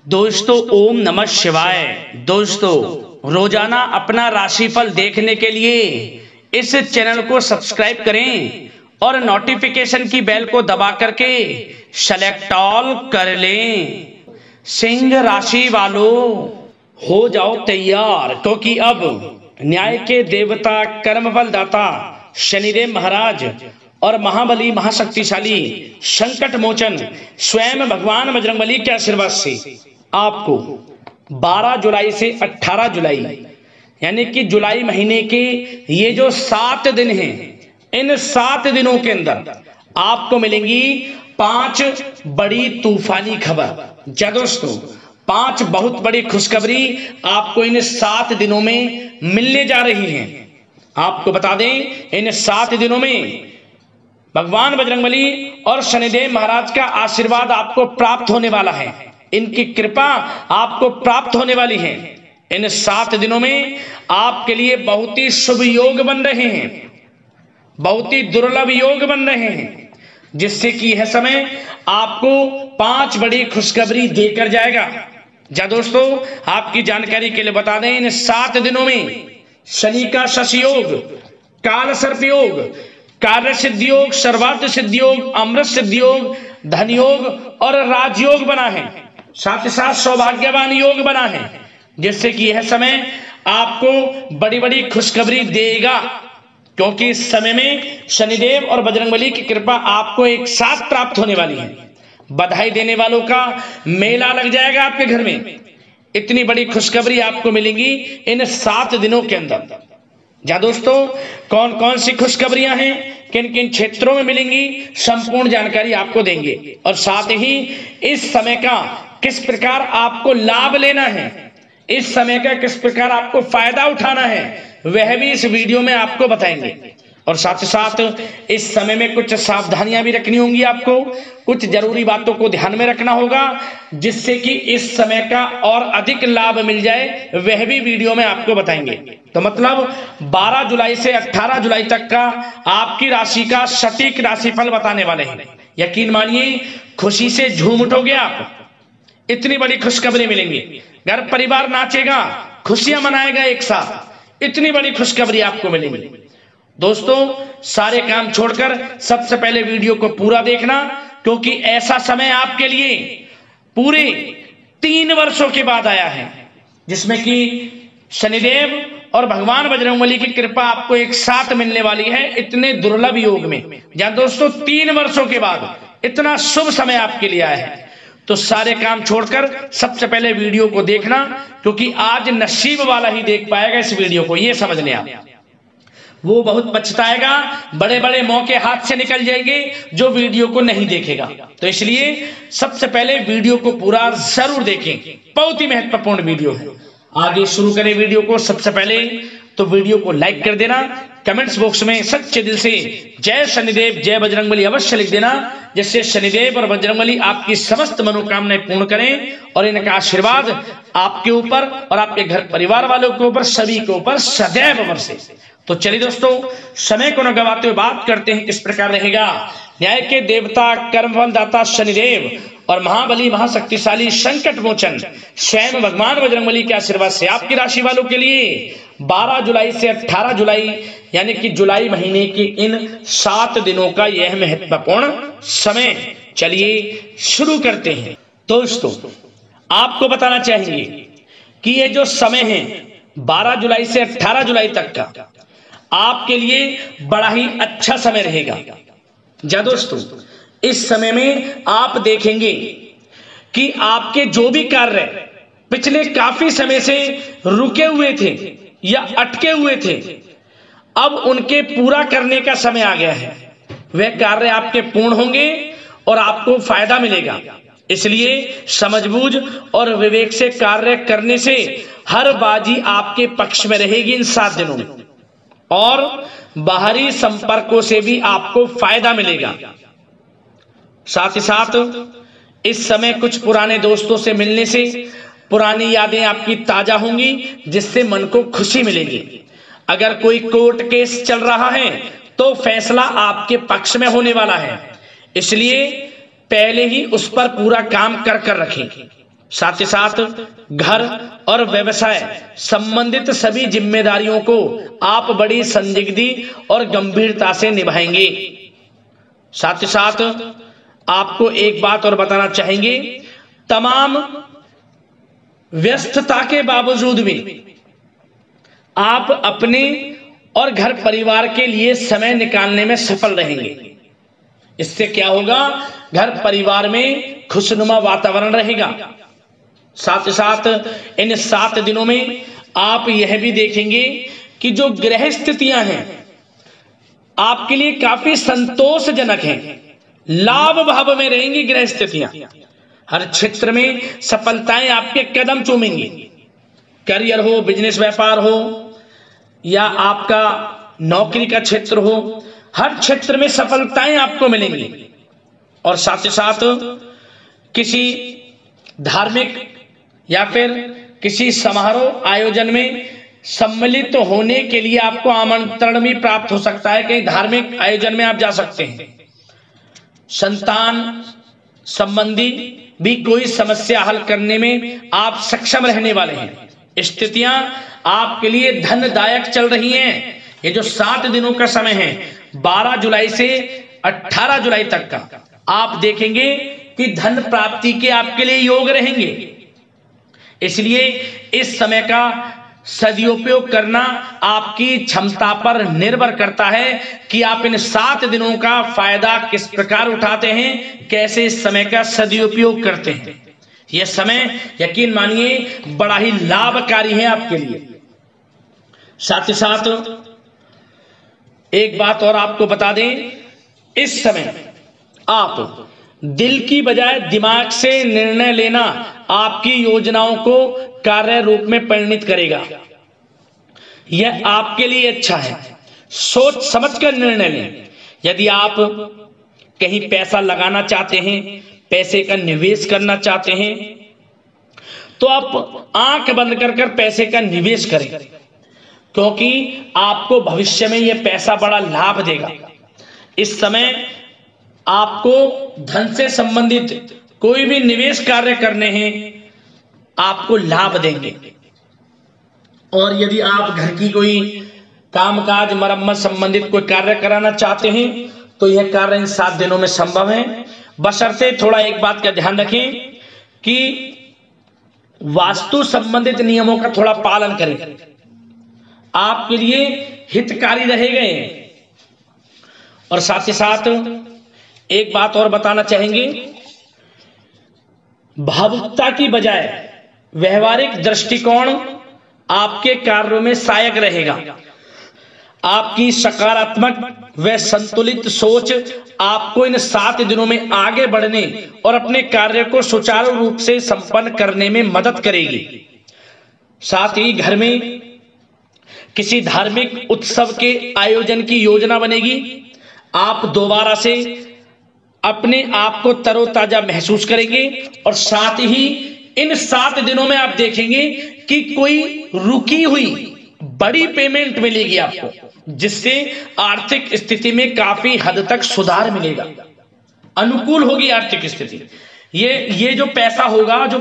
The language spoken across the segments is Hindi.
दोस्तों ओम नमः शिवाय। दोस्तों रोजाना अपना राशिफल देखने के लिए इस चैनल को सब्सक्राइब करें और नोटिफिकेशन की बेल को दबा करके सेलेक्ट ऑल कर लें। सिंह राशि वालों हो जाओ तैयार, क्योंकि अब न्याय के देवता कर्मफल दाता शनिदेव महाराज और महाबली महाशक्तिशाली संकट मोचन स्वयं भगवान बजरंगबली के आशीर्वाद से आपको 12 जुलाई से 18 जुलाई यानी कि जुलाई महीने के ये जो 7 दिन हैं, इन 7 दिनों के अंदर आपको मिलेंगी 5 बड़ी तूफानी खबर। जा दोस्तों 5 बहुत बड़ी खुशखबरी आपको इन 7 दिनों में मिलने जा रही हैं। आपको बता दें इन 7 दिनों में भगवान बजरंगबली और शनिदेव महाराज का आशीर्वाद आपको प्राप्त होने वाला है, इनकी कृपा आपको प्राप्त होने वाली है। इन 7 दिनों में आपके लिए बहुत ही शुभ योग बन रहे हैं, बहुत ही दुर्लभ योग बन रहे हैं, जिससे कि यह समय आपको 5 बड़ी खुशखबरी देकर जाएगा। जा दोस्तों आपकी जानकारी के लिए बता दें इन 7 दिनों में शनि का शश योग, काल सर्प योग, कार्य सिद्धि योग, सर्वार्थ सिद्धि योग, अमृत सिद्धि योग, धन योग और राजयोग बना है। साथ ही साथ सौभाग्यवान योग बना है, जिससे कि यह समय आपको बड़ी बड़ी खुशखबरी देगा, क्योंकि इस समय में शनिदेव और बजरंगबली की कृपा आपको एक साथ प्राप्त होने वाली है। बधाई देने वालों का मेला लग जाएगा आपके घर में। इतनी बड़ी खुशखबरी आपको मिलेंगी इन 7 दिनों के अंदर। जा दोस्तों कौन कौन सी खुशखबरियां हैं, किन किन क्षेत्रों में मिलेंगी, संपूर्ण जानकारी आपको देंगे, और साथ ही इस समय का किस प्रकार आपको लाभ लेना है, इस समय का किस प्रकार आपको फायदा उठाना है, वह भी इस वीडियो में आपको बताएंगे। और साथ ही साथ इस समय में कुछ सावधानियां भी रखनी होंगी, आपको कुछ जरूरी बातों को ध्यान में रखना होगा, जिससे कि इस समय का और अधिक लाभ मिल जाए, वह भी वीडियो में आपको बताएंगे। तो मतलब 12 जुलाई से 18 जुलाई तक का आपकी राशि का सटीक राशिफल बताने वाले हैं। यकीन मानिए खुशी से झूम उठोगे आप, इतनी बड़ी खुशखबरी मिलेंगी, घर परिवार नाचेगा, खुशियां मनाएगा एक साथ, इतनी बड़ी खुशखबरी आपको मिलेंगी। दोस्तों सारे काम छोड़कर सबसे पहले वीडियो को पूरा देखना, क्योंकि ऐसा समय आपके लिए पूरे 3 वर्षों के बाद आया है, जिसमें कि शनिदेव और भगवान बजरंगबली की कृपा आपको एक साथ मिलने वाली है, इतने दुर्लभ योग में। जहां दोस्तों 3 वर्षों के बाद इतना शुभ समय आपके लिए आया है, तो सारे काम छोड़कर सबसे पहले वीडियो को देखना, क्योंकि आज नसीब वाला ही देख पाएगा इस वीडियो को, ये समझ लें आप। वो बहुत पछताएगा, बड़े बड़े मौके हाथ से निकल जाएंगे जो वीडियो को नहीं देखेगा। तो इसलिए सबसे पहले वीडियो को पूरा जरूर देखें, बहुत ही महत्वपूर्ण वीडियो है। आगे शुरू करें वीडियो को। सबसे पहले तो वीडियो को लाइक कर देना, कमेंट्स बॉक्स में सच्चे दिल से जय शनिदेव जय बजरंगबली अवश्य लिख देना, जिससे शनिदेव और बजरंगबली आपकी समस्त मनोकामनाएं पूर्ण करें और इनका आशीर्वाद आपके ऊपर और आपके घर परिवार वालों के ऊपर, सभी के ऊपर सदैव बरसे। तो चलिए दोस्तों समय को न गवाते हुए बात करते हैं किस प्रकार रहेगा न्याय के देवता कर्मफल दाता शनिदेव और महाबली महाशक्तिशाली संकट मोचन स्वयं भगवान बजरंगबली के आशीर्वाद से आपकी राशि वालों के लिए 12 जुलाई से 18 जुलाई यानी कि जुलाई महीने के इन 7 दिनों का यह महत्वपूर्ण समय। चलिए शुरू करते हैं। दोस्तों आपको बताना चाहेंगे कि ये जो समय है 12 जुलाई से 18 जुलाई तक का आपके लिए बड़ा ही अच्छा समय रहेगा। जा दोस्तों इस समय में आप देखेंगे कि आपके जो भी कार्य पिछले काफी समय से रुके हुए थे या अटके हुए थे, अब उनके पूरा करने का समय आ गया है। वह कार्य आपके पूर्ण होंगे और आपको फायदा मिलेगा। इसलिए समझबूझ और विवेक से कार्य करने से हर बाजी आपके पक्ष में रहेगी इन 7 दिनों में, और बाहरी संपर्कों से भी आपको फायदा मिलेगा। साथ ही साथ इस समय कुछ पुराने दोस्तों से मिलने से पुरानी यादें आपकी ताजा होंगी, जिससे मन को खुशी मिलेगी। अगर कोई कोर्ट केस चल रहा है तो फैसला आपके पक्ष में होने वाला है, इसलिए पहले ही उस पर पूरा काम कर रखें। साथ ही साथ घर और व्यवसाय संबंधित सभी जिम्मेदारियों को आप बड़ी संदिग्धि और गंभीरता से निभाएंगे। साथ ही साथ आपको एक बात और बताना चाहेंगे, तमाम व्यस्तता के बावजूद भी आप अपने और घर परिवार के लिए समय निकालने में सफल रहेंगे। इससे क्या होगा, घर परिवार में खुशनुमा वातावरण रहेगा। साथ ही साथ इन 7 दिनों में आप यह भी देखेंगे कि जो ग्रह स्थितियां हैं आपके लिए काफी संतोषजनक हैं, लाभ भाव में रहेंगी ग्रह स्थितियां। हर क्षेत्र में सफलताएं आपके कदम चूमेंगी। करियर हो, बिजनेस व्यापार हो या आपका नौकरी का क्षेत्र हो, हर क्षेत्र में सफलताएं आपको मिलेंगी। और साथ ही साथ किसी धार्मिक या फिर किसी समारोह आयोजन में सम्मिलित होने के लिए आपको आमंत्रण भी प्राप्त हो सकता है। कहीं धार्मिक आयोजन में आप जा सकते हैं। संतान संबंधी भी कोई समस्या हल करने में आप सक्षम रहने वाले हैं। स्थितियां आपके लिए धनदायक चल रही हैं। ये जो 7 दिनों का समय है, 12 जुलाई से 18 जुलाई तक का, आप देखेंगे कि धन प्राप्ति के आपके लिए योग रहेंगे। इसलिए इस समय का सदुपयोग करना आपकी क्षमता पर निर्भर करता है कि आप इन 7 दिनों का फायदा किस प्रकार उठाते हैं, कैसे इस समय का सदुपयोग करते हैं। यह समय यकीन मानिए बड़ा ही लाभकारी है आपके लिए। साथ ही साथ एक बात और आपको बता दें, इस समय आप दिल की बजाय दिमाग से निर्णय लेना आपकी योजनाओं को कार्य रूप में परिणित करेगा। यह आपके लिए अच्छा है। सोच समझकर निर्णय लें। यदि आप कहीं पैसा लगाना चाहते हैं, पैसे का निवेश करना चाहते हैं, तो आप आंख बंद कर पैसे का निवेश करें, क्योंकि आपको भविष्य में यह पैसा बड़ा लाभ देगा। इस समय आपको धन से संबंधित कोई भी निवेश कार्य करने हैं, आपको लाभ देंगे। और यदि आप घर की कोई कामकाज मरम्मत संबंधित कोई कार्य कराना चाहते हैं, तो यह कार्य इन 7 दिनों में संभव है। बशर्ते थोड़ा एक बात का ध्यान रखें कि वास्तु संबंधित नियमों का थोड़ा पालन करें, आपके लिए हितकारी रहेंगे। और साथ ही साथ एक बात और बताना चाहेंगे, भावुकता की बजाय व्यवहारिक दृष्टिकोण आपके कार्यों में सहायक रहेगा। आपकी सकारात्मक व संतुलित सोच आपको इन 7 दिनों में आगे बढ़ने और अपने कार्य को सुचारू रूप से संपन्न करने में मदद करेगी। साथ ही घर में किसी धार्मिक उत्सव के आयोजन की योजना बनेगी। आप दोबारा से अपने आप को तरोताजा महसूस करेंगे। और साथ ही इन 7 दिनों में आप देखेंगे कि कोई रुकी हुई बड़ी पेमेंट मिलेगी आपको, जिससे आर्थिक स्थिति में काफी हद तक सुधार मिलेगा, अनुकूल होगी आर्थिक स्थिति। ये जो पैसा होगा जो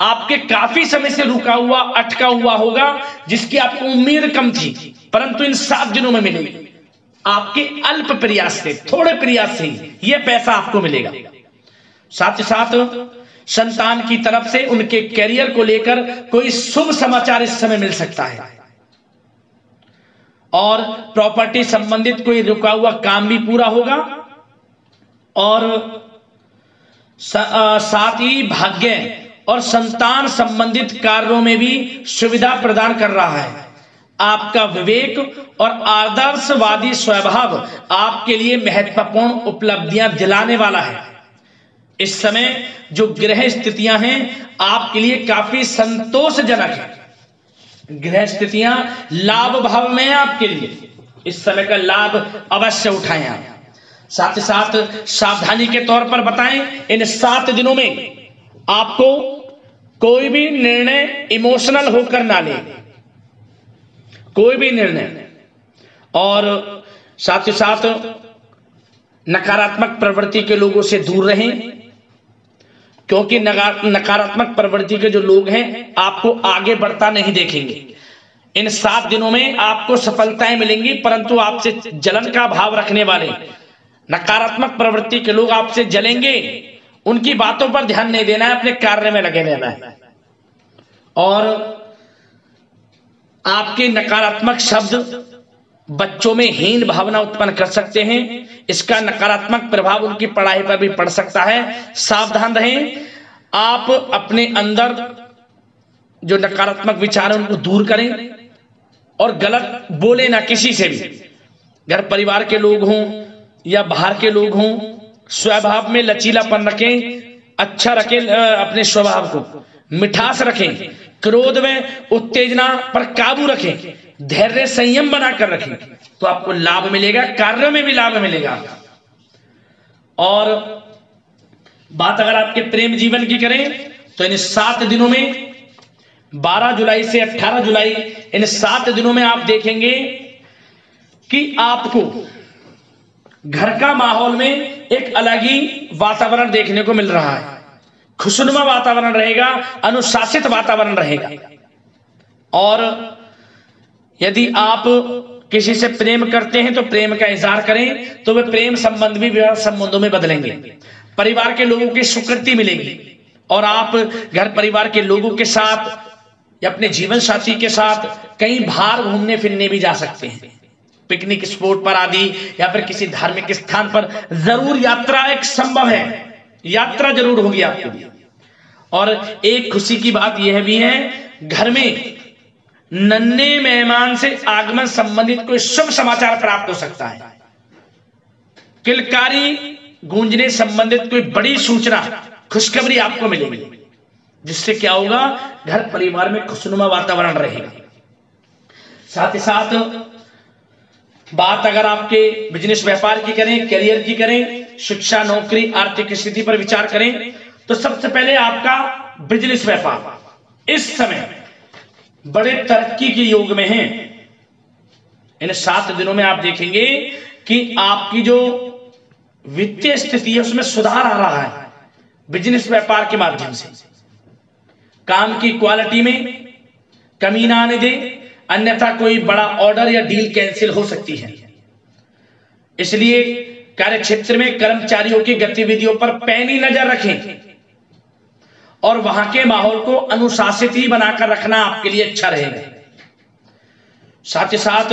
आपके काफी समय से रुका हुआ अटका हुआ होगा, जिसकी आपको उम्मीद कम थी, परंतु इन 7 दिनों में मिलेगी। आपके अल्प प्रयास से, थोड़े प्रयास से यह पैसा आपको मिलेगा। साथ ही साथ संतान की तरफ से उनके करियर को लेकर कोई शुभ समाचार इस समय मिल सकता है। और प्रॉपर्टी संबंधित कोई रुका हुआ काम भी पूरा होगा। और साथ ही भाग्य और संतान संबंधित कार्यों में भी सुविधा प्रदान कर रहा है। आपका विवेक और आदर्शवादी स्वभाव आपके लिए महत्वपूर्ण उपलब्धियां दिलाने वाला है। इस समय जो ग्रह स्थितियां हैं आपके लिए काफी संतोषजनक है। ग्रह स्थितियां लाभ भाव में हैं आपके लिए। इस समय का लाभ अवश्य उठाएं आप। साथ ही साथ सावधानी के तौर पर बताएं, इन 7 दिनों में आपको कोई भी निर्णय इमोशनल होकर ना लें, कोई भी निर्णय। और साथ ही साथ नकारात्मक प्रवृत्ति के लोगों से दूर रहें। क्योंकि नकारात्मक प्रवृत्ति के जो लोग हैं आपको आगे बढ़ता नहीं देखेंगे। इन 7 दिनों में आपको सफलताएं मिलेंगी, परंतु आपसे जलन का भाव रखने वाले नकारात्मक प्रवृत्ति के लोग आपसे जलेंगे। उनकी बातों पर ध्यान नहीं देना है, अपने कार्य में लगे रहना है। और आपके नकारात्मक शब्द बच्चों में हीन भावना उत्पन्न कर सकते हैं। इसका नकारात्मक प्रभाव उनकी पढ़ाई पर भी पड़ सकता है। सावधान रहें। आप अपने अंदर जो नकारात्मक विचार है उनको दूर करें और गलत बोले ना किसी से भी। घर परिवार के लोग हों या बाहर के लोग हों, स्वभाव में लचीलापन रखें, अच्छा रखें, अपने स्वभाव को मिठास रखें, क्रोध में उत्तेजना पर काबू रखें, धैर्य संयम बनाकर रखें, तो आपको लाभ मिलेगा, कार्यों में भी लाभ मिलेगा। और बात अगर आपके प्रेम जीवन की करें तो इन 7 दिनों में 12 जुलाई से 18 जुलाई, इन 7 दिनों में आप देखेंगे कि आपको घर का माहौल में एक अलग ही वातावरण देखने को मिल रहा है। खुशनुमा वातावरण रहेगा, अनुशासित वातावरण रहेगा। और यदि आप किसी से प्रेम करते हैं तो प्रेम का इजहार करें, तो वे प्रेम संबंध भी विवाह संबंधों में बदलेंगे। परिवार के लोगों की स्वीकृति मिलेगी और आप घर परिवार के लोगों के साथ या अपने जीवन साथी के साथ कहीं बाहर घूमने फिरने भी जा सकते हैं, पिकनिक स्पॉट पर आदि, या फिर किसी धार्मिक स्थान पर जरूर यात्रा एक संभव है, यात्रा जरूर होगी आपके लिए। और एक खुशी की बात यह भी है, घर में नन्हे मेहमान से आगमन संबंधित कोई शुभ समाचार प्राप्त हो सकता है। किलकारी गूंजने संबंधित कोई बड़ी सूचना, खुशखबरी आपको मिलेगी, जिससे क्या होगा, घर परिवार में खुशनुमा वातावरण रहेगा। साथ ही साथ बात अगर आपके बिजनेस व्यापार की करें, करियर की करें, शिक्षा, नौकरी, आर्थिक स्थिति पर विचार करें, तो सबसे पहले आपका बिजनेस व्यापार इस समय बड़े तरक्की के योग में है। इन 7 दिनों में आप देखेंगे कि आपकी जो वित्तीय स्थिति है उसमें सुधार आ रहा है बिजनेस व्यापार के माध्यम से। काम की क्वालिटी में कमी ना आने दे, अन्यथा कोई बड़ा ऑर्डर या डील कैंसिल हो सकती है। इसलिए कार्य क्षेत्र में कर्मचारियों की गतिविधियों पर पैनी नजर रखें और वहां के माहौल को अनुशासित ही बनाकर रखना आपके लिए अच्छा रहेगा। साथ ही साथ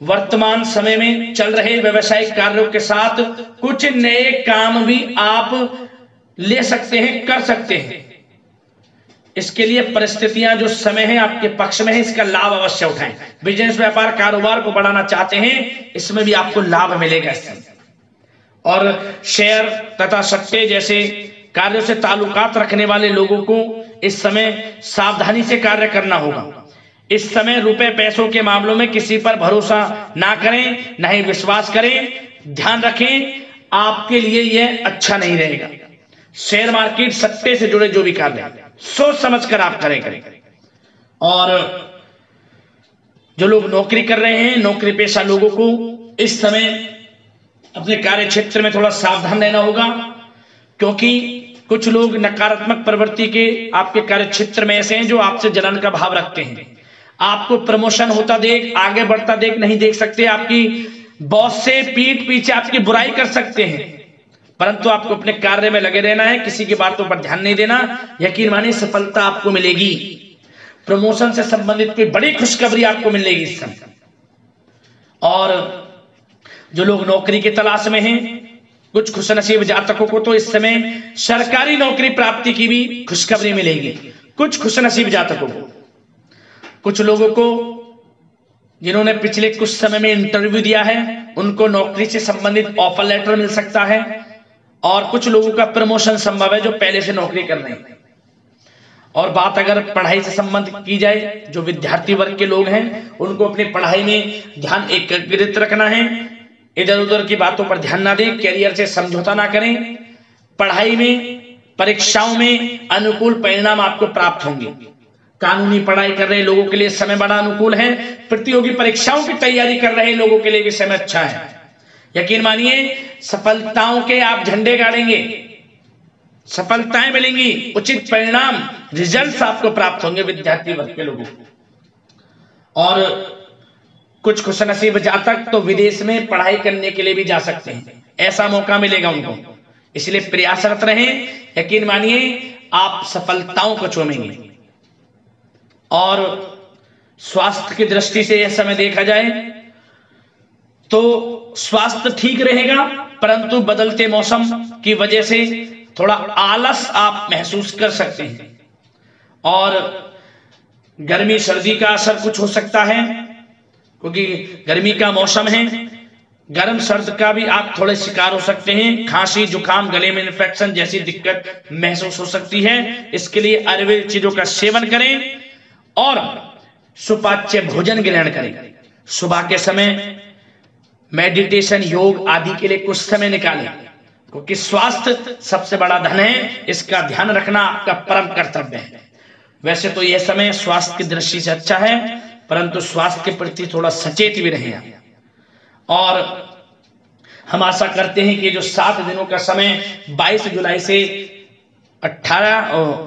वर्तमान समय में चल रहे व्यवसायिक कार्यों के साथ कुछ नए काम भी आप ले सकते हैं, कर सकते हैं। इसके लिए परिस्थितियां जो समय है आपके पक्ष में है, इसका लाभ अवश्य उठाएं। बिजनेस व्यापार कारोबार को बढ़ाना चाहते हैं, इसमें भी आपको लाभ मिलेगा इससे। और शेयर तथा सट्टे जैसे कार्यों से ताल्लुकात रखने वाले लोगों को इस समय सावधानी से कार्य करना होगा। इस समय रुपए पैसों के मामलों में किसी पर भरोसा ना करें, ना ही विश्वास करें। ध्यान रखें, आपके लिए यह अच्छा नहीं रहेगा। शेयर मार्केट, सट्टे से जुड़े जो भी कार्य सोच समझकर आप करें। और जो लोग नौकरी कर रहे हैं, नौकरी पेशा लोगों को इस समय अपने कार्य क्षेत्र में थोड़ा सावधान रहना होगा, क्योंकि कुछ लोग नकारात्मक प्रवृत्ति के आपके कार्य क्षेत्र में ऐसे हैं जो आपसे जलन का भाव रखते हैं। आपको प्रमोशन होता देख, आगे बढ़ता देख नहीं देख सकते। आपकी बॉस से पीठ पीछे आपकी बुराई कर सकते हैं, परंतु आपको अपने कार्य में लगे रहना है, किसी की बातों पर ध्यान नहीं देना। यकीन मानिए सफलता आपको मिलेगी। प्रमोशन से संबंधित कोई बड़ी खुशखबरी आपको मिलेगी इस समय। और जो लोग नौकरी की तलाश में हैं, कुछ खुशनसीब जातकों को तो इस समय सरकारी नौकरी प्राप्ति की भी खुशखबरी मिलेगी। कुछ खुशनसीब जातकों को, कुछ लोगों को जिन्होंने पिछले कुछ समय में इंटरव्यू दिया है, उनको नौकरी से संबंधित ऑफर लेटर मिल सकता है। और कुछ लोगों का प्रमोशन संभव है जो पहले से नौकरी कर रहे हैं। और बात अगर पढ़ाई से संबंधित की जाए, जो विद्यार्थी वर्ग के लोग हैं उनको अपनी पढ़ाई में ध्यान एकाग्रित रखना है, इधर उधर की बातों पर ध्यान ना दें, कैरियर से समझौता ना करें। पढ़ाई में, परीक्षाओं में अनुकूल परिणाम आपको प्राप्त होंगे। कानूनी पढ़ाई कर रहे लोगों के लिए समय बड़ा अनुकूल है। प्रतियोगी परीक्षाओं की तैयारी कर रहे लोगों के लिए भी समय अच्छा है। यकीन मानिए सफलताओं के आप झंडे गाड़ेंगे, सफलताएं मिलेंगी, उचित परिणाम, रिजल्ट्स आपको प्राप्त होंगे विद्यार्थी वर्ग के लोगों को। और कुछ खुशनसीब जातक तो विदेश में पढ़ाई करने के लिए भी जा सकते हैं, ऐसा मौका मिलेगा उनको। इसलिए प्रयासरत रहें, यकीन मानिए आप सफलताओं को चूमेंगे। और स्वास्थ्य की दृष्टि से यह समय देखा जाए तो स्वास्थ्य ठीक रहेगा, परंतु बदलते मौसम की वजह से थोड़ा आलस आप महसूस कर सकते हैं और गर्मी सर्दी का असर कुछ हो सकता है, क्योंकि गर्मी का मौसम है। गर्म सर्द का भी आप थोड़े शिकार हो सकते हैं, खांसी जुकाम गले में इन्फेक्शन जैसी दिक्कत महसूस हो सकती है। इसके लिए आयुर्वेदिक चीजों का सेवन करें और सुपाच्य भोजन ग्रहण करें। सुबह के समय मेडिटेशन, योग आदि के लिए कुछ समय निकालें, क्योंकि स्वास्थ्य सबसे बड़ा धन है, इसका ध्यान रखना आपका परम कर्तव्य है। वैसे तो यह समय स्वास्थ्य की दृष्टि से अच्छा है, परंतु स्वास्थ्य के प्रति थोड़ा सचेत भी रहें। और हम आशा करते हैं कि जो 7 दिनों का समय 22 जुलाई से 18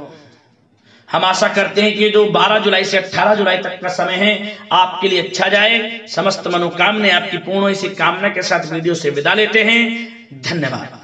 हम आशा करते हैं कि जो 12 जुलाई से 18 जुलाई तक का समय है आपके लिए अच्छा जाए। समस्त मनोकामना आपकी पूर्ण हो, इसी कामना के साथ वीडियो से विदा लेते हैं। धन्यवाद।